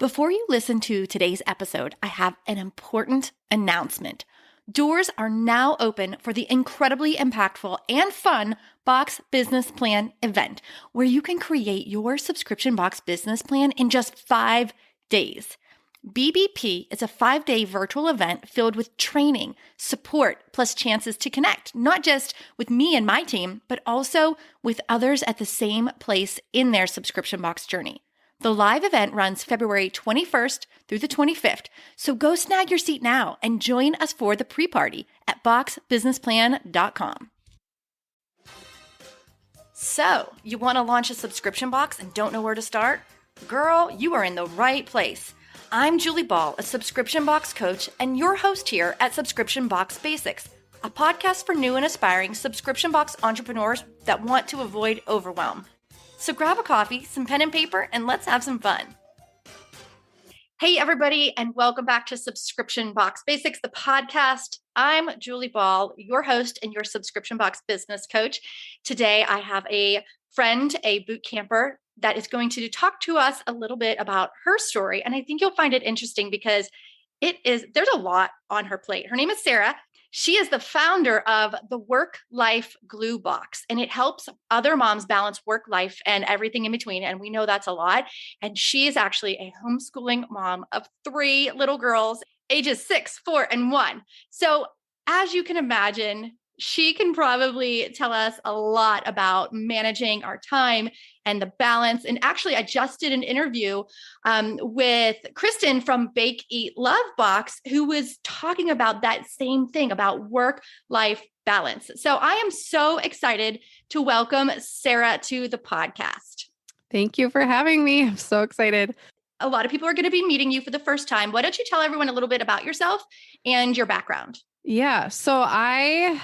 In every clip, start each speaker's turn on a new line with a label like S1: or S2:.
S1: Before you listen to today's episode, I have an important announcement. Doors are now open for the incredibly impactful and fun Box Business Plan event, where you can create your subscription box business plan in just 5 days. BBP is a 5-day virtual event filled with training, support, plus chances to connect, not just with me and my team, but also with others at the same place in their subscription box journey. The live event runs February 21st through the 25th, so go snag your seat now and join us for the pre-party at boxbusinessplan.com. So, you want to launch a subscription box and don't know where to start? Girl, you are in the right place. I'm Julie Ball, a subscription box coach and your host here at Subscription Box Basics, a podcast for new and aspiring subscription box entrepreneurs that want to avoid overwhelm. So grab a coffee, some pen and paper, and let's have some fun. Hey, everybody, and welcome back to Subscription Box Basics, the podcast. I'm Julie Ball, your host and your subscription box business coach. Today, I have a friend, a boot camper, that is going to talk to us a little bit about her story. And I think you'll find it interesting because there's a lot on her plate. Her name is Sarah. She is the founder of the Work-Life Glue Box, and it helps other moms balance work life and everything in between. And we know that's a lot. And she is actually a homeschooling mom of 3 little girls, ages 6, 4, and 1. So as you can imagine, she can probably tell us a lot about managing our time and the balance. And actually, I just did an interview with Kristen from Bake, Eat, Love Box, who was talking about that same thing about work-life balance. So I am so excited to welcome Sarah to the podcast.
S2: Thank you for having me. I'm so excited.
S1: A lot of people are going to be meeting you for the first time. Why don't you tell everyone a little bit about yourself and your background?
S2: Yeah. So I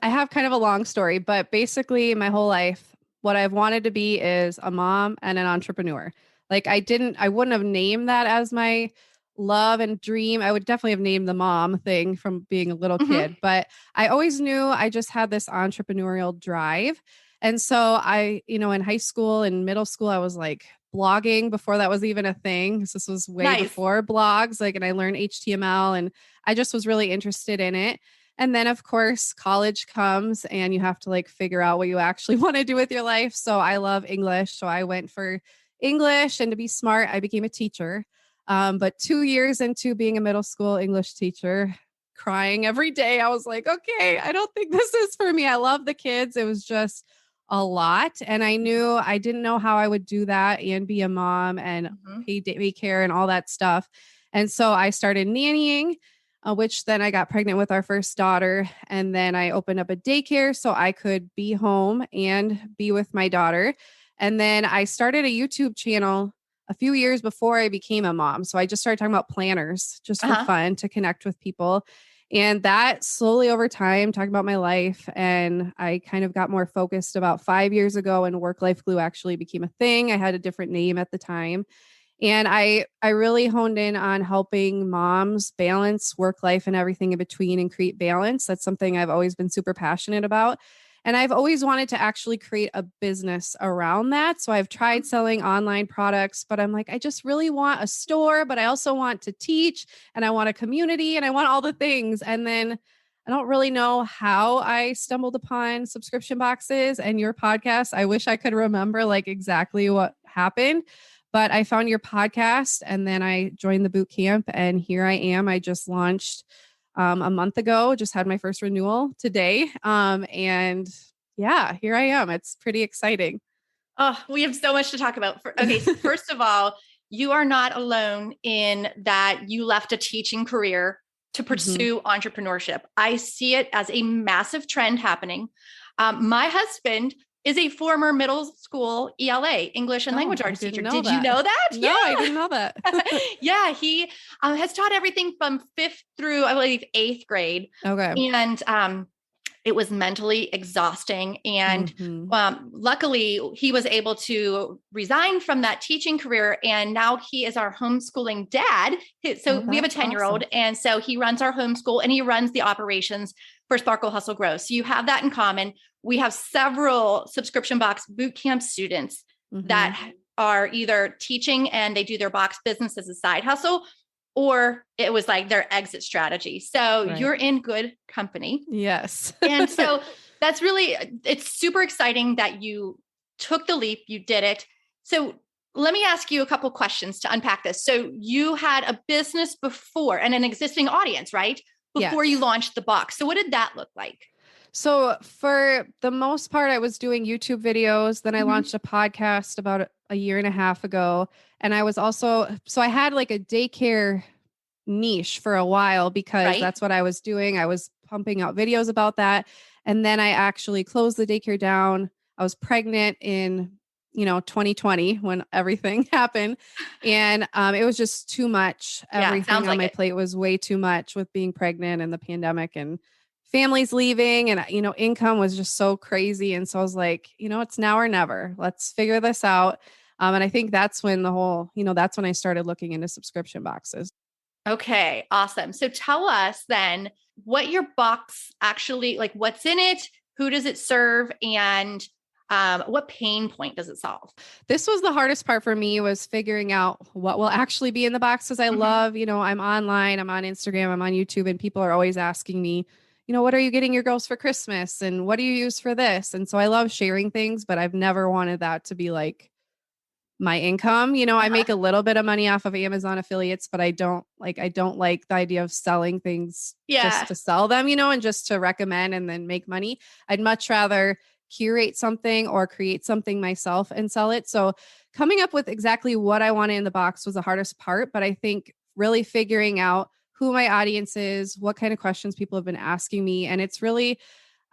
S2: have kind of a long story, but basically my whole life, what I've wanted to be is a mom and an entrepreneur. Like I wouldn't have named that as my love and dream. I would definitely have named the mom thing from being a little kid, but I always knew I just had this entrepreneurial drive. And so in high school and middle school, I was like blogging before that was even a thing. This was way before blogs, and I learned HTML and I just was really interested in it. And then of course, college comes and you have to figure out what you actually want to do with your life. So I love English. So I went for English, and to be smart, I became a teacher. But 2 years into being a middle school English teacher, crying every day, I was like, okay, I don't think this is for me. I love the kids. It was just a lot. And I knew I didn't know how I would do that and be a mom and pay daycare and all that stuff. And so I started nannying, which then I got pregnant with our first daughter. And then I opened up a daycare so I could be home and be with my daughter. And then I started a YouTube channel a few years before I became a mom. So I just started talking about planners just for fun to connect with people. And that slowly over time, talking about my life. And I kind of got more focused about 5 years ago, and Work-Life Glue actually became a thing. I had a different name at the time. And I really honed in on helping moms balance work life and everything in between and create balance. That's something I've always been super passionate about. And I've always wanted to actually create a business around that. So I've tried selling online products, but I'm like, I just really want a store, but I also want to teach, and I want a community, and I want all the things. And then I don't really know how I stumbled upon subscription boxes and your podcast. I wish I could remember exactly what happened. But I found your podcast, and then I joined the boot camp, and here I am. I just launched a month ago, just had my first renewal today. And yeah, here I am. It's pretty exciting.
S1: Oh, we have so much to talk about. Okay, so first of all, you are not alone in that you left a teaching career to pursue entrepreneurship. I see it as a massive trend happening. My husband is a former middle school ELA, English and Language Arts teacher. Did you know that?
S2: No, I didn't know that.
S1: Yeah, he has taught everything from 5th through, I believe, 8th grade.
S2: Okay.
S1: And it was mentally exhausting. And luckily, he was able to resign from that teaching career. And now he is our homeschooling dad. So we have a 10-year-old. Awesome. And so he runs our homeschool, and he runs the operations for Sparkle, Hustle, Grow. So you have that in common. We have several subscription box bootcamp students that are either teaching and they do their box business as a side hustle, or it was like their exit strategy. So you're in good company.
S2: Yes.
S1: And so that's really, it's super exciting that you took the leap, you did it. So let me ask you a couple questions to unpack this. So you had a business before and an existing audience, right? Before you launched the box. So what did that look like?
S2: So for the most part, I was doing YouTube videos. Then I launched a podcast about a year and a half ago. And I was also, so I had like a daycare niche for a while because that's what I was doing. I was pumping out videos about that. And then I actually closed the daycare down. I was pregnant in 2020 when everything happened. And it was just too much. Everything on my plate was way too much with being pregnant and the pandemic and families leaving. And, income was just so crazy. And so I was like, it's now or never. Let's figure this out. And I think that's when that's when I started looking into subscription boxes.
S1: Okay, awesome. So tell us then what your box actually, like what's in it, who does it serve, and what pain point does it solve?
S2: This was the hardest part for me, was figuring out what will actually be in the box. Because I love, I'm online, I'm on Instagram, I'm on YouTube, and people are always asking me, what are you getting your girls for Christmas? And what do you use for this? And so I love sharing things, but I've never wanted that to be like my income. I make a little bit of money off of Amazon affiliates, but I don't like the idea of selling things just to sell them, and just to recommend and then make money. I'd much rather curate something or create something myself and sell it. So coming up with exactly what I wanted in the box was the hardest part, but I think really figuring out who my audience is, what kind of questions people have been asking me. And it's really,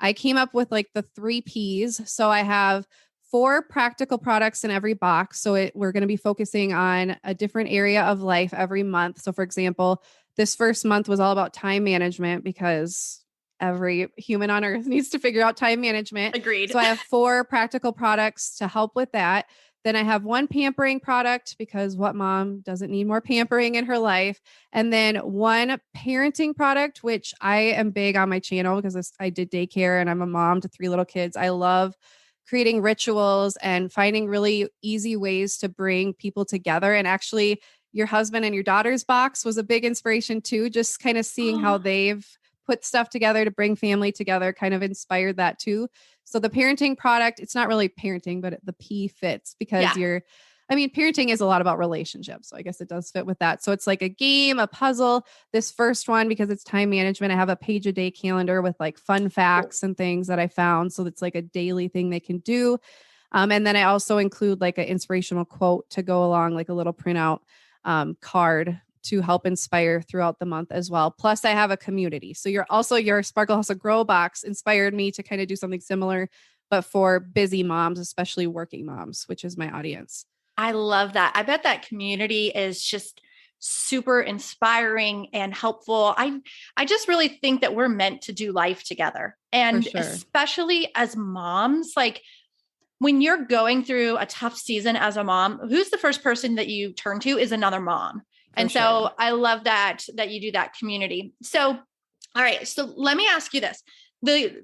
S2: I came up with like the 3 Ps. So I have 4 practical products in every box. So we're going to be focusing on a different area of life every month. So for example, this first month was all about time management because every human on earth needs to figure out time management.
S1: Agreed.
S2: So I have 4 practical products to help with that. Then I have 1 pampering product because what mom doesn't need more pampering in her life? And then 1 parenting product, which I am big on my channel because I did daycare and I'm a mom to 3 little kids. I love creating rituals and finding really easy ways to bring people together. And actually, your husband and your daughter's box was a big inspiration too. Just kind of seeing how they've put stuff together to bring family together kind of inspired that too. So the parenting product, it's not really parenting, but the P fits because parenting is a lot about relationships. So I guess it does fit with that. So it's like a game, a puzzle. This first one, because it's time management, I have a page a day calendar with like fun facts and things that I found. So it's like a daily thing they can do. And then I also include like an inspirational quote to go along, like a little printout card to help inspire throughout the month as well. Plus I have a community. So your Sparkle Hustle Grow box inspired me to kind of do something similar, but for busy moms, especially working moms, which is my audience.
S1: I love that. I bet that community is just super inspiring and helpful. I just really think that we're meant to do life together. And especially as moms, like when you're going through a tough season as a mom, who's the first person that you turn to is another mom. So I love that you do that community. So, all right. So let me ask you this. The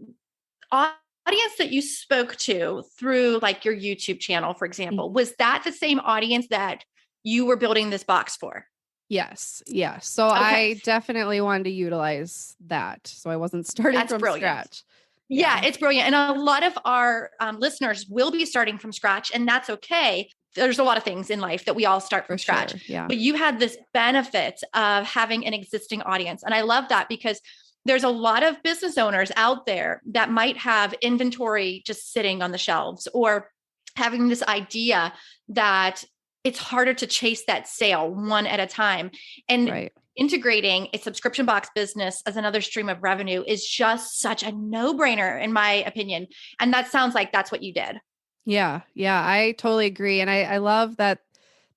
S1: audience that you spoke to through like your YouTube channel, for example, was that the same audience that you were building this box for?
S2: Yes. Yeah. So I definitely wanted to utilize that. So I wasn't starting from scratch.
S1: Yeah, it's brilliant. And a lot of our listeners will be starting from scratch, and that's okay. There's a lot of things in life that we all start from scratch, but you had this benefit of having an existing audience. And I love that because there's a lot of business owners out there that might have inventory just sitting on the shelves or having this idea that it's harder to chase that sale one at a time. And integrating a subscription box business as another stream of revenue is just such a no-brainer, in my opinion. And that sounds like that's what you did.
S2: Yeah. I totally agree. And I love that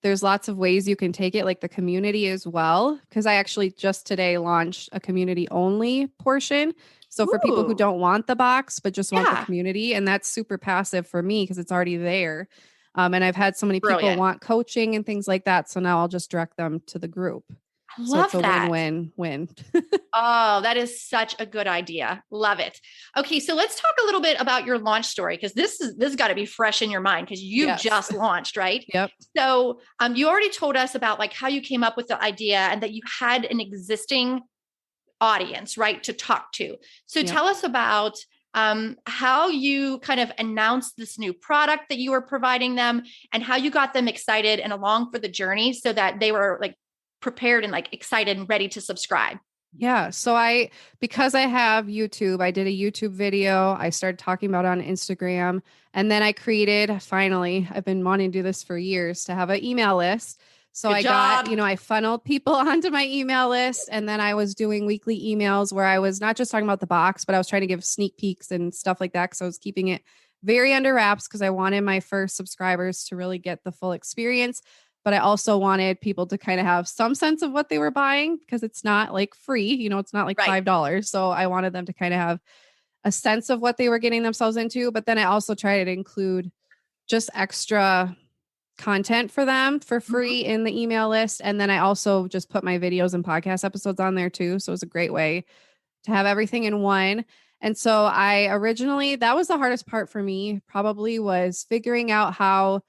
S2: there's lots of ways you can take it, like the community as well. Because I actually just today launched a community only portion. So for people who don't want the box, but just want the community, and that's super passive for me because it's already there. And I've had so many people want coaching and things like that. So now I'll just direct them to the group. So it's
S1: Love
S2: a
S1: that.
S2: win-win-win.
S1: Oh, that is such a good idea. Love it. Okay, so let's talk a little bit about your launch story because this has got to be fresh in your mind because you
S2: Yes.
S1: just launched, right?
S2: Yep.
S1: So, you already told us about like how you came up with the idea and that you had an existing audience, right, to talk to. So,
S2: Yep.
S1: tell us about how you kind of announced this new product that you were providing them and how you got them excited and along for the journey so that they were like prepared and like excited and ready to subscribe.
S2: Yeah. So because I have YouTube, I did a YouTube video. I started talking about it on Instagram. And then I created, finally, I've been wanting to do this for years, to have an email list. So
S1: Good
S2: I
S1: job.
S2: got, I funneled people onto my email list. And then I was doing weekly emails where I was not just talking about the box, but I was trying to give sneak peeks and stuff like that. Cause I was keeping it very under wraps because I wanted my first subscribers to really get the full experience. But I also wanted people to kind of have some sense of what they were buying because it's not like free, it's not like
S1: Right.
S2: $5. So I wanted them to kind of have a sense of what they were getting themselves into. But then I also tried to include just extra content for them for free in the email list. And then I also just put my videos and podcast episodes on there too. So it was a great way to have everything in one. And so that was the hardest part for me, probably was figuring out how,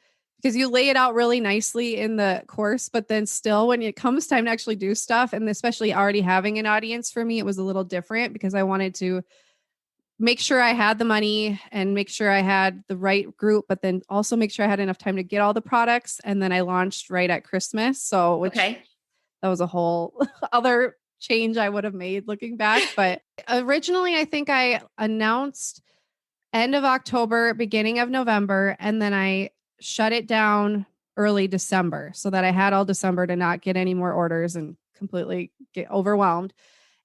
S2: because you lay it out really nicely in the course, but then still when it comes time to actually do stuff, and especially already having an audience for me, it was a little different because I wanted to make sure I had the money and make sure I had the right group, but then also make sure I had enough time to get all the products. And then I launched right at Christmas. So,
S1: Okay.
S2: that was a whole other change I would have made looking back. But originally, I think I announced end of October, beginning of November, and then I shut it down early December so that I had all December to not get any more orders and completely get overwhelmed.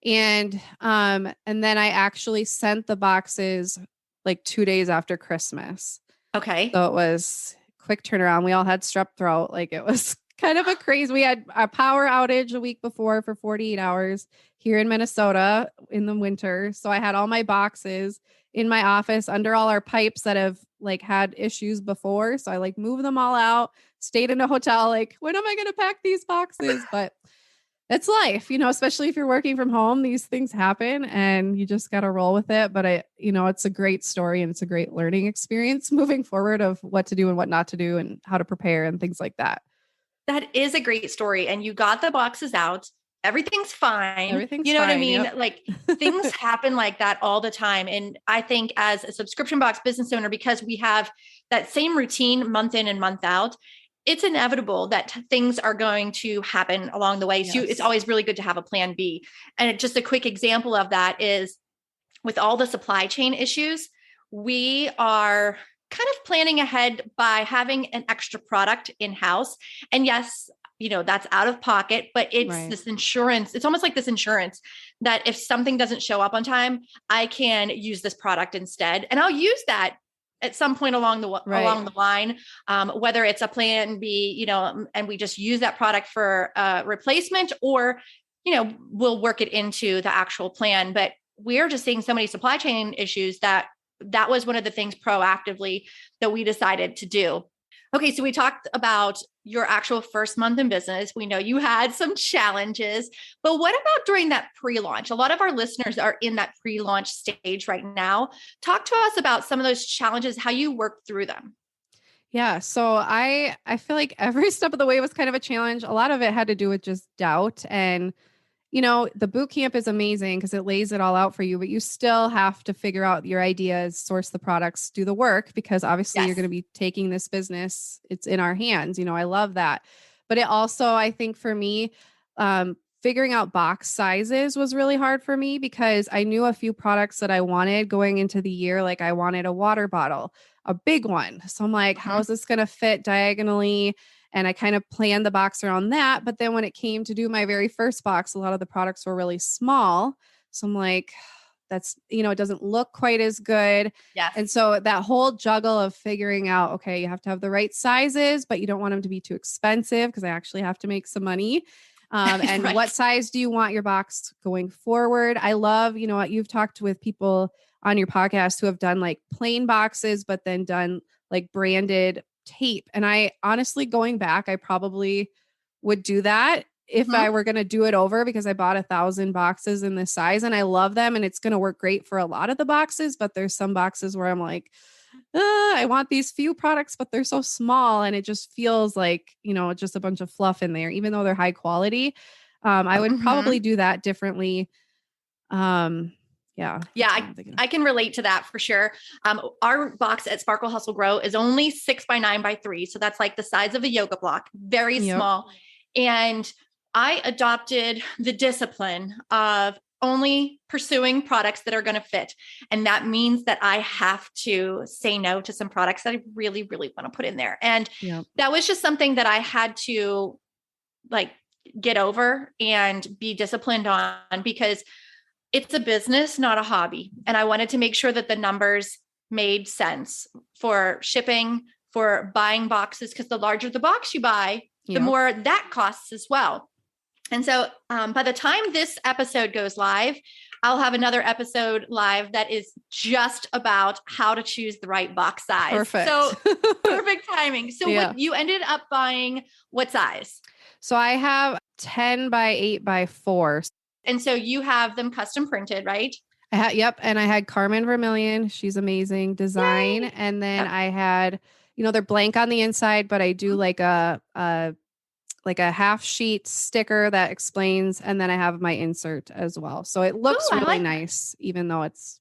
S2: And then I actually sent the boxes like 2 days after Christmas.
S1: Okay.
S2: So it was quick turnaround. We all had strep throat. Like it was kind of a crazy. We had a power outage a week before for 48 hours here in Minnesota in the winter. So I had all my boxes in my office under all our pipes that have like had issues before. So I like moved them all out, stayed in a hotel, like, when am I going to pack these boxes? But it's life, especially if you're working from home, these things happen and you just got to roll with it. But it's a great story and it's a great learning experience moving forward of what to do and what not to do and how to prepare and things like that.
S1: That is a great story. And you got the boxes out. Everything's fine.
S2: Everything's
S1: You know what I
S2: fine,
S1: mean?
S2: yep.
S1: Like things happen like that all the time. And I think as a subscription box business owner, because we have that same routine month in and month out, it's inevitable that things are going to happen along the way. So
S2: Yes.
S1: it's always really good to have a plan B. And just a quick example of that is with all the supply chain issues, we are kind of planning ahead by having an extra product in-house. And yes, that's out of pocket, but it's
S2: Right.
S1: this insurance. It's almost like this insurance that if something doesn't show up on time, I can use this product instead. And I'll use that at some point along the line, whether it's a plan B, and we just use that product for replacement, or we'll work it into the actual plan. But we're just seeing so many supply chain issues that was one of the things proactively that we decided to do. Okay, so we talked about your actual first month in business. We know you had some challenges, but what about during that pre-launch? A lot of our listeners are in that pre-launch stage right now. Talk to us about some of those challenges, how you worked through them.
S2: Yeah. So I feel like every step of the way was kind of a challenge. A lot of it had to do with just doubt. And the boot camp is amazing because it lays it all out for you, but you still have to figure out your ideas, source the products, do the work, because obviously you're going to be taking this business. It's in our hands. I love that. But it also, I think for me, figuring out box sizes was really hard for me because I knew a few products that I wanted going into the year. Like I wanted a water bottle, a big one. So I'm like, how is this going to fit diagonally? And I kind of planned the box around that. But then when it came to do my very first box, a lot of the products were really small. So I'm like, that's, it doesn't look quite as good.
S1: Yes.
S2: And so that whole juggle of figuring out, okay, you have to have the right sizes, but you don't want them to be too expensive because I actually have to make some money. And
S1: Right.
S2: What size do you want your box going forward? I love, what you've talked with people on your podcast who have done like plain boxes, but then done like branded tape. And I honestly, going back, I probably would do that if I were going to do it over, because I bought 1,000 boxes in this size and I love them and it's going to work great for a lot of the boxes, but there's some boxes where I'm like, I want these few products, but they're so small and it just feels like, just a bunch of fluff in there, even though they're high quality. I would probably do that differently. Yeah.
S1: I can relate to that for sure. Our box at Sparkle Hustle Grow is only 6x9x3. So that's like the size of a yoga block, very small. And I adopted the discipline of only pursuing products that are going to fit. And that means that I have to say no to some products that I really, really want to put in there. And that was just something that I had to like get over and be disciplined on, because it's a business, not a hobby. And I wanted to make sure that the numbers made sense for shipping, for buying boxes, because the larger the box you buy, the more that costs as well. And so by the time this episode goes live, I'll have another episode live that is just about how to choose the right box size.
S2: Perfect.
S1: So perfect timing. So what, you ended up buying what size?
S2: So I have 10 by 8 by 4.
S1: And so you have them custom printed, right?
S2: And I had Carmen Vermillion. She's amazing design. Yay. And then I had, they're blank on the inside, but I do like a half sheet sticker that explains, and then I have my insert as well. So it looks really nice, even though it's,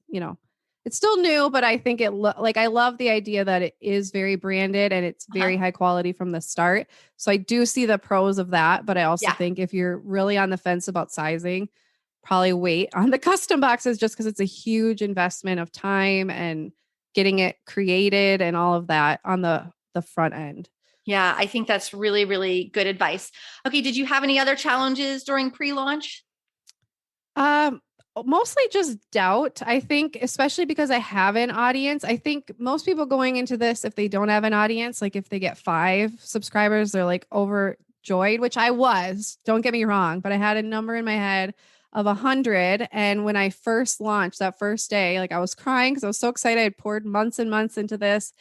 S2: it's still new, but I think I love the idea that it is very branded and it's very high quality from the start. So I do see the pros of that, but I also think if you're really on the fence about sizing, probably wait on the custom boxes, just because it's a huge investment of time and getting it created and all of that on the front end.
S1: Yeah, I think that's really, really good advice. Okay. Did you have any other challenges during pre-launch?
S2: Mostly just doubt. I think, especially because I have an audience. I think most people going into this, if they don't have an audience, like if they get 5 subscribers, they're like overjoyed, which I was, don't get me wrong, but I had a number in my head of 100. And when I first launched that first day, like I was crying because I was so excited. I had poured months and months into this.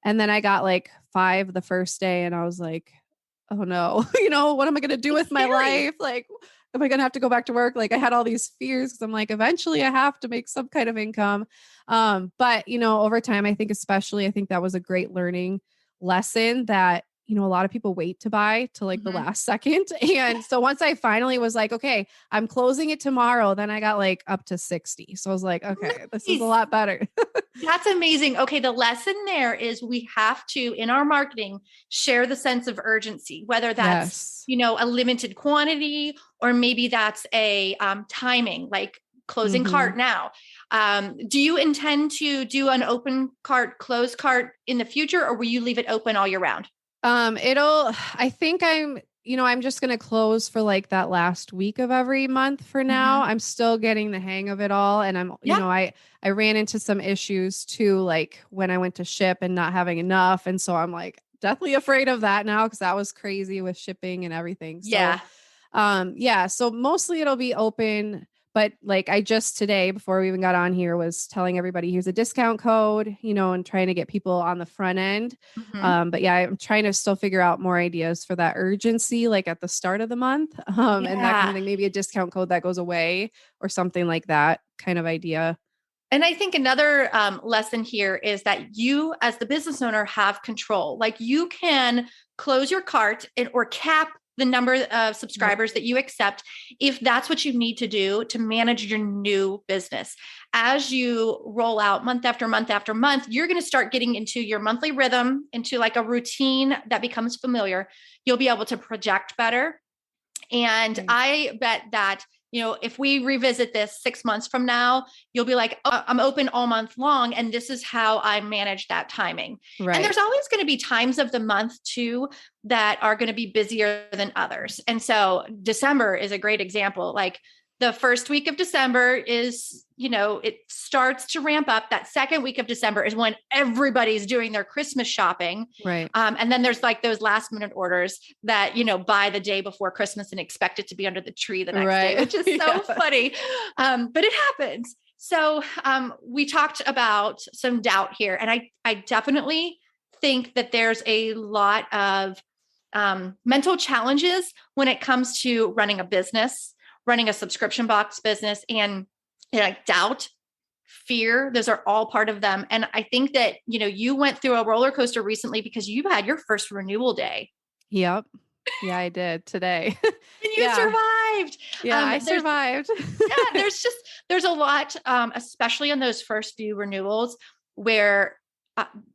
S2: And then I got like 5 the first day and I was like, oh no, what am I going to do with my life? Like, am I going to have to go back to work? Like I had all these fears because I'm like, eventually I have to make some kind of income. But over time, I think that was a great learning lesson that, a lot of people wait to buy to like the last second. And so once I finally was like, okay, I'm closing it tomorrow, then I got like up to 60. So I was like, okay, this is a lot better.
S1: That's amazing. Okay. The lesson there is we have to, in our marketing, share the sense of urgency, whether that's, a limited quantity, or maybe that's a timing, like closing cart now. Do you intend to do an open cart, closed cart in the future, or will you leave it open all year round?
S2: I think I'm just going to close for like that last week of every month for now. I'm still getting the hang of it all. And I ran into some issues too, like when I went to ship and not having enough. And so I'm like deathly afraid of that now, because that was crazy with shipping and everything. So, so mostly it'll be open. But like I just today, before we even got on here, was telling everybody here's a discount code, and trying to get people on the front end. But I'm trying to still figure out more ideas for that urgency, like at the start of the month, and that kind of thing, maybe a discount code that goes away or something like that kind of idea.
S1: And I think another lesson here is that you as the business owner have control. Like you can close your cart or cap the number of subscribers that you accept, if that's what you need to do to manage your new business. As you roll out month after month after month, you're going to start getting into your monthly rhythm, into like a routine that becomes familiar. You'll be able to project better. And I bet that, if we revisit this 6 months from now, you'll be like, oh, I'm open all month long. And this is how I manage that timing. Right. And there's always going to be times of the month too, that are going to be busier than others. And so December is a great example. Like the first week of December is, it starts to ramp up. That second week of December is when everybody's doing their Christmas shopping. Right. And then there's like those last minute orders that, buy the day before Christmas and expect it to be under the tree the next day, which is so funny. But it happens. So we talked about some doubt here, and I definitely think that there's a lot of mental challenges when it comes to running a business, running a subscription box business, and doubt, fear, those are all part of them. And I think that, you went through a roller coaster recently because you had your first renewal day.
S2: Yep. Yeah, I did today.
S1: And you survived.
S2: Yeah, I survived.
S1: There's a lot, especially in those first few renewals where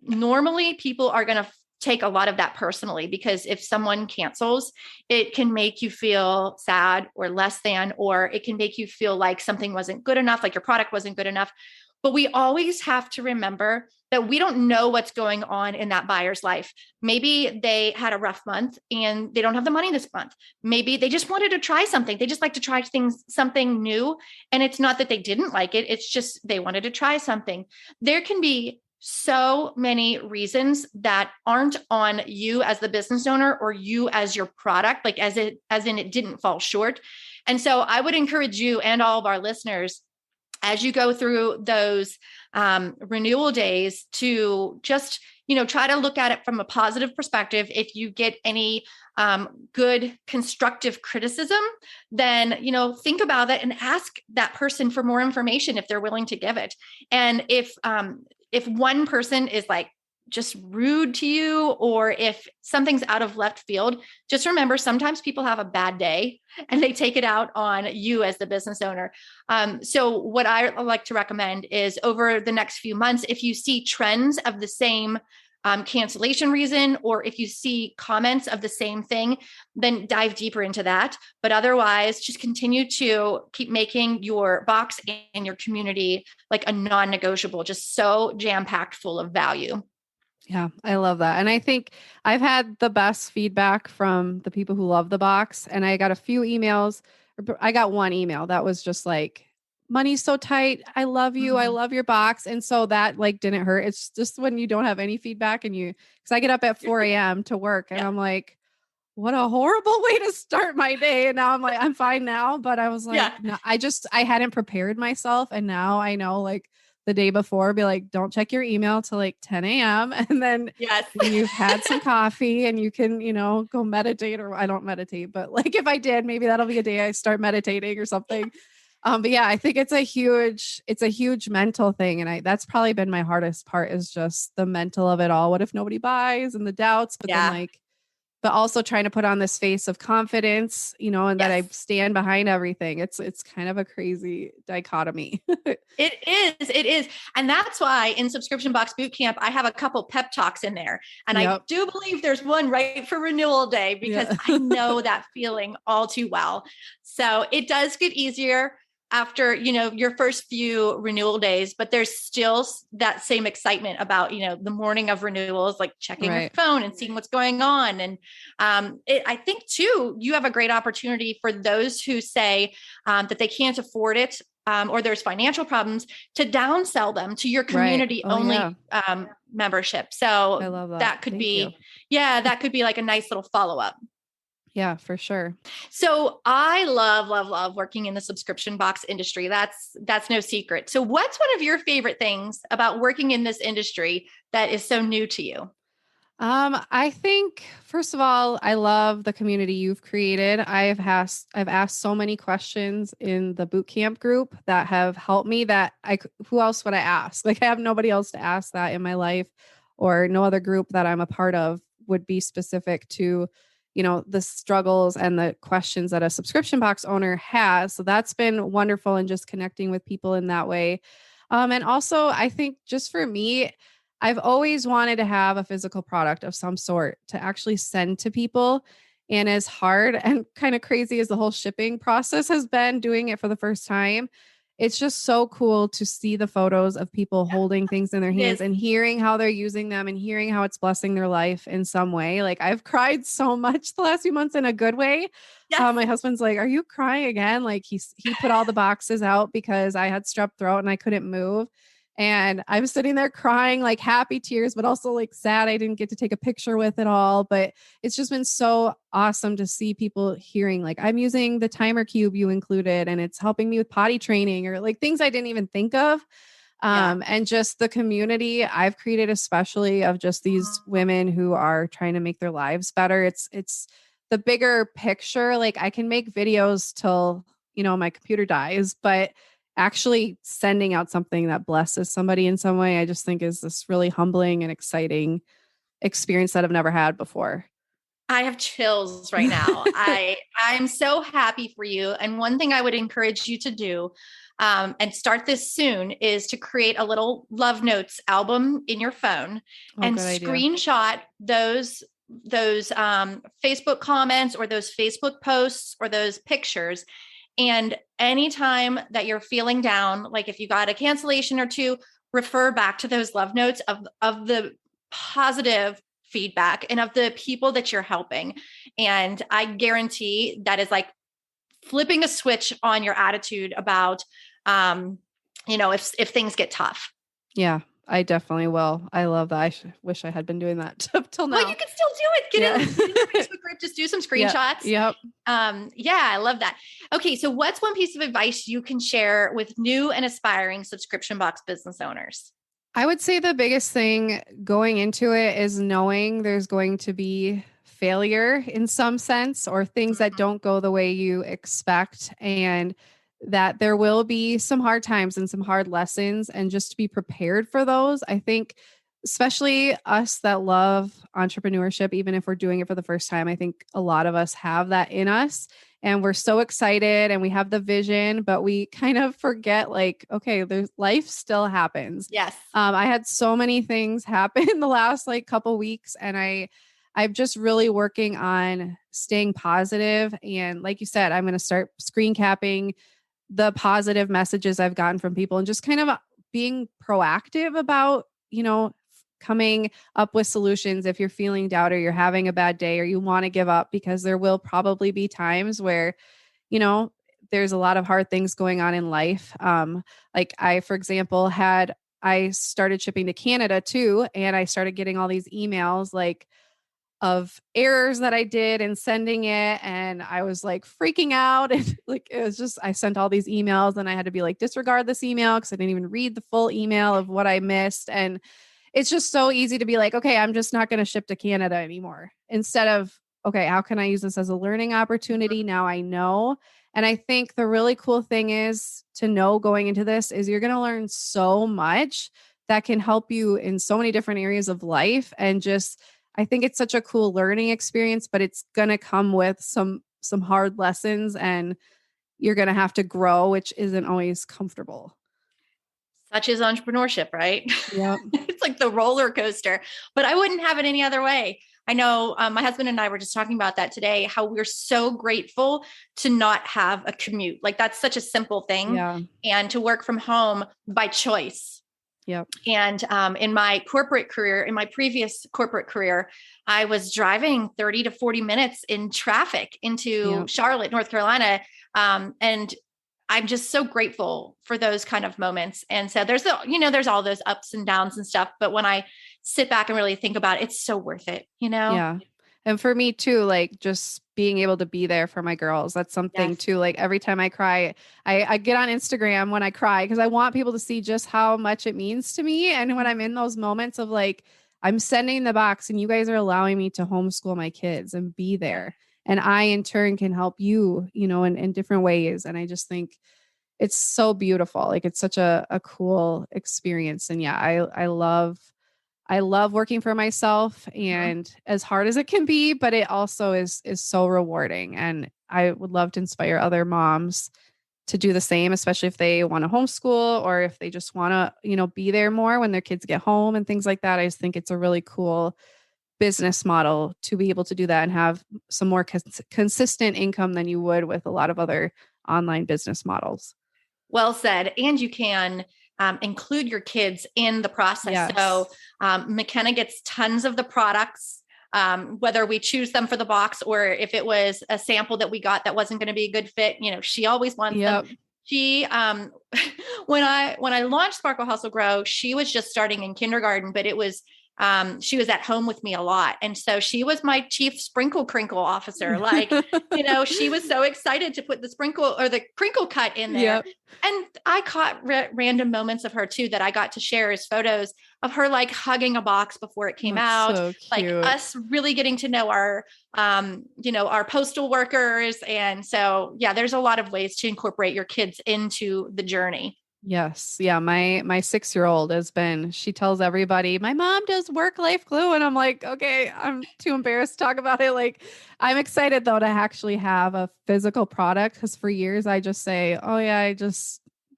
S1: normally people are going to take a lot of that personally, because if someone cancels, it can make you feel sad or less than, or it can make you feel like something wasn't good enough, like your product wasn't good enough. But we always have to remember that we don't know what's going on in that buyer's life. Maybe they had a rough month and they don't have the money this month. Maybe they just wanted to try something. They just like to try something new. And it's not that they didn't like it. It's just they wanted to try something. There can be so many reasons that aren't on you as the business owner or you as your product, like as in it didn't fall short. And so I would encourage you and all of our listeners, as you go through those renewal days, to just, try to look at it from a positive perspective. If you get any good constructive criticism, then, think about it and ask that person for more information if they're willing to give it. And if one person is like just rude to you, or if something's out of left field, just remember, sometimes people have a bad day and they take it out on you as the business owner. So what I like to recommend is, over the next few months, if you see trends of the same cancellation reason, or if you see comments of the same thing, then dive deeper into that. But otherwise, just continue to keep making your box and your community like a non-negotiable, just so jam-packed full of value.
S2: Yeah, I love that. And I think I've had the best feedback from the people who love the box. And I got a few emails. I got one email that was just like, money's so tight. I love you. I love your box. And so that like didn't hurt. It's just when you don't have any feedback and because I get up at 4 a.m. to work and I'm like, what a horrible way to start my day. And now I'm like, I'm fine now. But I was like, no, I hadn't prepared myself. And now I know, like, the day before, be like, don't check your email till like 10 a.m. And then when you've had some coffee and you can, go meditate, or I don't meditate, but like if I did, maybe that'll be a day I start meditating or something. But yeah, I think it's a huge mental thing. And that's probably been my hardest part, is just the mental of it all. What if nobody buys, and the doubts, but then but also trying to put on this face of confidence, and that I stand behind everything. It's kind of a crazy dichotomy.
S1: It is. And that's why in Subscription Box Bootcamp, I have a couple pep talks in there. And I do believe there's one right for renewal day, because I know that feeling all too well. So it does get easier after, your first few renewal days, but there's still that same excitement about, the morning of renewals, like checking your phone and seeing what's going on. And I think too, you have a great opportunity for those who say that they can't afford it, or there's financial problems, to downsell them to your community only membership. So
S2: I love that.
S1: That could be like a nice little follow-up.
S2: Yeah, for sure.
S1: So I love working in the subscription box industry. That's no secret. So what's one of your favorite things about working in this industry that is so new to you?
S2: I think, first of all, I love the community you've created. I've asked so many questions in the bootcamp group that have helped me, that who else would I ask? Like, I have nobody else to ask that in my life, or no other group that I'm a part of would be specific to, the struggles and the questions that a subscription box owner has. So that's been wonderful, and just connecting with people in that way. And also, I think just for me, I've always wanted to have a physical product of some sort to actually send to people. And as hard and kind of crazy as the whole shipping process has been, doing it for the first time, it's just so cool to see the photos of people holding things in their hands and hearing how they're using them and hearing how it's blessing their life in some way. Like, I've cried so much the last few months in a good way. Yes. My husband's like, are you crying again? Like, he put all the boxes out because I had strep throat and I couldn't move. And I'm sitting there crying, like happy tears, but also like sad I didn't get to take a picture with it all. But it's just been so awesome to see people hearing, like, I'm using the timer cube you included and it's helping me with potty training, or like things I didn't even think of. And just the community I've created, especially of just these women who are trying to make their lives better. It's the bigger picture. Like I can make videos till, my computer dies, but actually sending out something that blesses somebody in some way, I just think is this really humbling and exciting experience that I've never had before.
S1: I have chills right now. I'm so happy for you. And one thing I would encourage you to do, and start this soon, is to create a little love notes album in your phone and screenshot those Facebook comments or those Facebook posts or those pictures. And anytime that you're feeling down, like if you got a cancellation or two, refer back to those love notes of the positive feedback and of the people that you're helping. And I guarantee that is like flipping a switch on your attitude about, if things get tough.
S2: Yeah, I definitely will. I love that. I wish I had been doing that up till now.
S1: Well, you can still do it. Get in the Facebook group, just do some screenshots.
S2: Yep.
S1: I love that. Okay. So what's one piece of advice you can share with new and aspiring subscription box business owners?
S2: I would say the biggest thing going into it is knowing there's going to be failure in some sense, or things that don't go the way you expect, and that there will be some hard times and some hard lessons, and just to be prepared for those. I think especially us that love entrepreneurship, even if we're doing it for the first time, I think a lot of us have that in us. And we're so excited and we have the vision, but we kind of forget, like, okay, there's life still happens.
S1: Yes.
S2: I had so many things happen in the last couple weeks, and I'm just really working on staying positive. And like you said, I'm going to start screen capping the positive messages I've gotten from people and just kind of being proactive about, coming up with solutions if you're feeling doubt or you're having a bad day or you want to give up, because there will probably be times where, there's a lot of hard things going on in life. Like I, for example, I started shipping to Canada too. And I started getting all these emails of errors that I did in sending it. And I was freaking out. And it was just, I sent all these emails and I had to be disregard this email because I didn't even read the full email of what I missed. And it's just so easy to be okay, I'm just not going to ship to Canada anymore, instead of, okay, how can I use this as a learning opportunity? Now I know. And I think the really cool thing is to know going into this is you're going to learn so much that can help you in so many different areas of life. And just, I think it's such a cool learning experience, but it's going to come with some hard lessons, and you're going to have to grow, which isn't always comfortable.
S1: Such is entrepreneurship, right?
S2: Yeah.
S1: It's like the roller coaster, but I wouldn't have it any other way. I know my husband and I were just talking about that today, how we're so grateful to not have a commute. That's such a simple thing.
S2: Yeah.
S1: And to work from home by choice.
S2: Yep.
S1: And in my previous corporate career, I was driving 30 to 40 minutes in traffic into Charlotte, North Carolina. And I'm just so grateful for those kind of moments. And so there's all those ups and downs and stuff. But when I sit back and really think about it, it's so worth it,
S2: Yeah. And for me too, just being able to be there for my girls, that's something too. Every time I cry, I get on Instagram when I cry, because I want people to see just how much it means to me. And when I'm in those moments of I'm sending the box and you guys are allowing me to homeschool my kids and be there. And I, in turn, can help you, in different ways. And I just think it's so beautiful. It's such a cool experience. And yeah, I love working for myself, and as hard as it can be, but it also is so rewarding. And I would love to inspire other moms to do the same, especially if they want to homeschool or if they just want to, be there more when their kids get home and things like that. I just think it's a really cool business model to be able to do that and have some more consistent income than you would with a lot of other online business models.
S1: Well said. And you can include your kids in the process.
S2: Yes.
S1: So McKenna gets tons of the products, whether we choose them for the box or if it was a sample that we got that wasn't going to be a good fit. She always wants them. She, when I launched Sparkle Hustle Grow, she was just starting in kindergarten, but it was she was at home with me a lot. And so she was my chief sprinkle crinkle officer. Like, you know, she was so excited to put the sprinkle or the crinkle cut in there.
S2: Yep.
S1: And I caught random moments of her too, that I got to share as photos of her, like hugging a box before it came out,
S2: so
S1: like
S2: cute.
S1: us really getting to know our, you know, our postal workers. And so, yeah, there's a lot of ways to incorporate your kids into the journey.
S2: Yes. Yeah. My 6-year-old she tells everybody, my mom does work life glue. And I'm like, okay, I'm too embarrassed to talk about it. Like, I'm excited though to actually have a physical product. Cause for years I just say, oh yeah,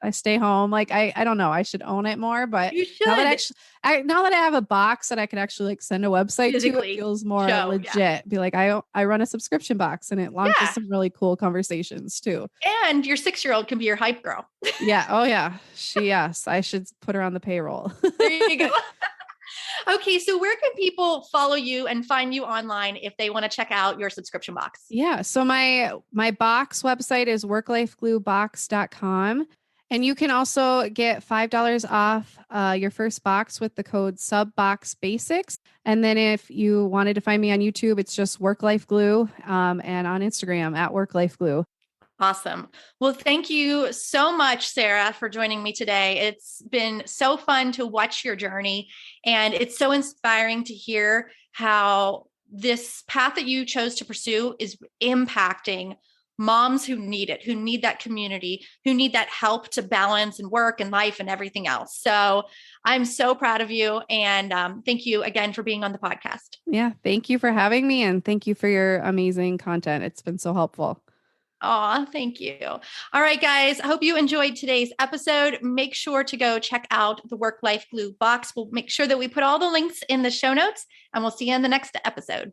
S2: I stay home. Like, I don't know, I should own it more, but
S1: You should.
S2: now that I have a box that I could actually like send a website to,
S1: Physically
S2: it feels more
S1: show,
S2: legit.
S1: yeah.
S2: Be like, I run a subscription box and it launches
S1: Yeah.
S2: some really cool conversations too.
S1: And your 6-year-old can be your hype girl.
S2: Yeah. Oh yeah. Yes. I should put her on the payroll.
S1: There you go. Okay. So where can people follow you and find you online if they want to check out your subscription box?
S2: Yeah. So my box website is worklifegluebox.com. And you can also get $5 off your first box with the code SUBBOXBASICS. And then if you wanted to find me on YouTube, it's just Work Life Glue, and on Instagram at Work Life Glue.
S1: Awesome. Well, thank you so much, Sarah, for joining me today. It's been so fun to watch your journey, and it's so inspiring to hear how this path that you chose to pursue is impacting moms who need it, who need that community, who need that help to balance and work and life and everything else. So I'm so proud of you. And thank you again for being on the podcast.
S2: Yeah. Thank you for having me. And thank you for your amazing content. It's been so helpful.
S1: Oh, thank you. All right, guys. I hope you enjoyed today's episode. Make sure to go check out the Work Life Glue box. We'll make sure that we put all the links in the show notes, and we'll see you in the next episode.